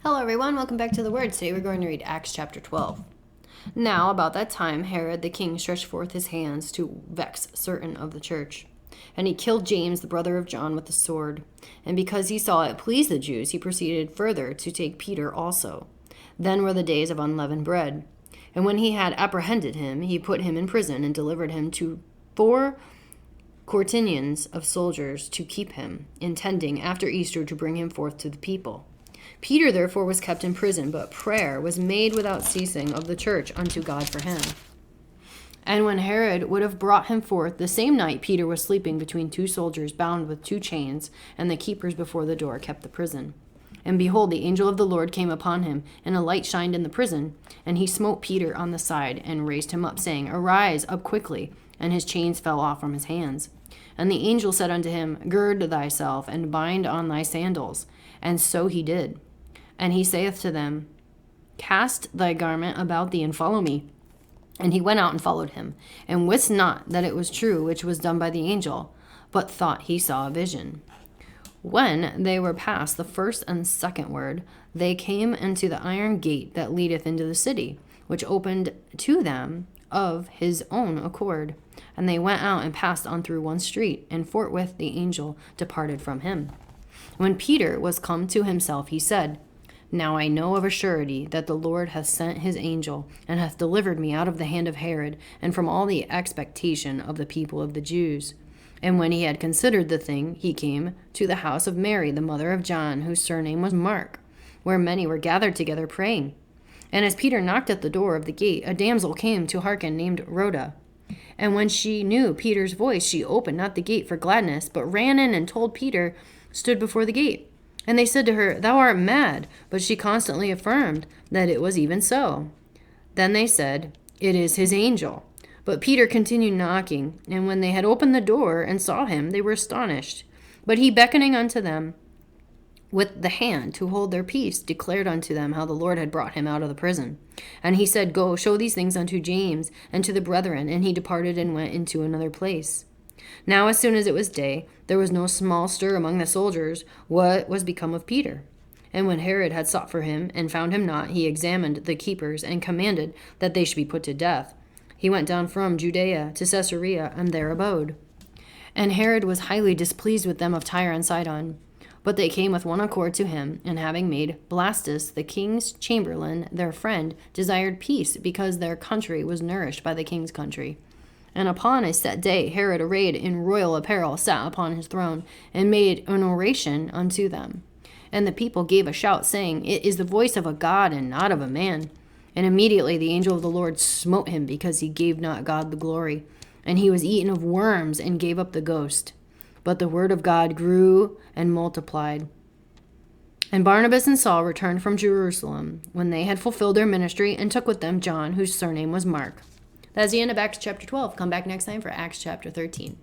Hello, everyone. Welcome back to the Word. Today we're going to read Acts chapter 12. Now, about that time, Herod the king stretched forth his hands to vex certain of the church. And he killed James, the brother of John, with the sword. And because he saw it pleased the Jews, he proceeded further to take Peter also. Then were the days of unleavened bread. And when he had apprehended him, he put him in prison and delivered him to 4 quaternions of soldiers to keep him, intending after Easter to bring him forth to the people. Peter therefore was kept in prison, but prayer was made without ceasing of the church unto God for him. And when Herod would have brought him forth, the same night Peter was sleeping between 2 soldiers bound with 2 chains, and the keepers before the door kept the prison. And behold, the angel of the Lord came upon him, and a light shined in the prison. And he smote Peter on the side, and raised him up, saying, Arise up quickly. And his chains fell off from his hands. And the angel said unto him, Gird thyself, and bind on thy sandals. And so he did. And he saith to them, Cast thy garment about thee, and follow me. And he went out and followed him, and wist not that it was true which was done by the angel, but thought he saw a vision. When they were past the first and second word, they came into the iron gate that leadeth into the city, which opened to them of his own accord. And they went out and passed on through one street, and forthwith the angel departed from him. When Peter was come to himself, he said, Now I know of a surety that the Lord hath sent his angel, and hath delivered me out of the hand of Herod, and from all the expectation of the people of the Jews. And when he had considered the thing, he came to the house of Mary, the mother of John, whose surname was Mark, where many were gathered together praying. And as Peter knocked at the door of the gate, a damsel came to hearken, named Rhoda. And when she knew Peter's voice, she opened not the gate for gladness, but ran in and told Peter stood before the gate. And they said to her, Thou art mad. But she constantly affirmed that it was even so. Then they said, It is his angel. But Peter continued knocking, and when they had opened the door and saw him, they were astonished. But he, beckoning unto them with the hand to hold their peace, declared unto them how the Lord had brought him out of the prison. And he said, Go, show these things unto James and to the brethren. And he departed and went into another place. Now as soon as it was day, there was no small stir among the soldiers what was become of Peter. And when Herod had sought for him, and found him not, he examined the keepers, and commanded that they should be put to death. He went down from Judea to Caesarea, and there abode. And Herod was highly displeased with them of Tyre and Sidon. But they came with one accord to him, and having made Blastus, the king's chamberlain, their friend, desired peace, because their country was nourished by the king's country. And upon a set day, Herod, arrayed in royal apparel, sat upon his throne, and made an oration unto them. And the people gave a shout, saying, It is the voice of a God, and not of a man. And immediately the angel of the Lord smote him, because he gave not God the glory. And he was eaten of worms, and gave up the ghost. But the word of God grew and multiplied. And Barnabas and Saul returned from Jerusalem, when they had fulfilled their ministry, and took with them John, whose surname was Mark. That's the end of Acts chapter 12. Come back next time for Acts chapter 13.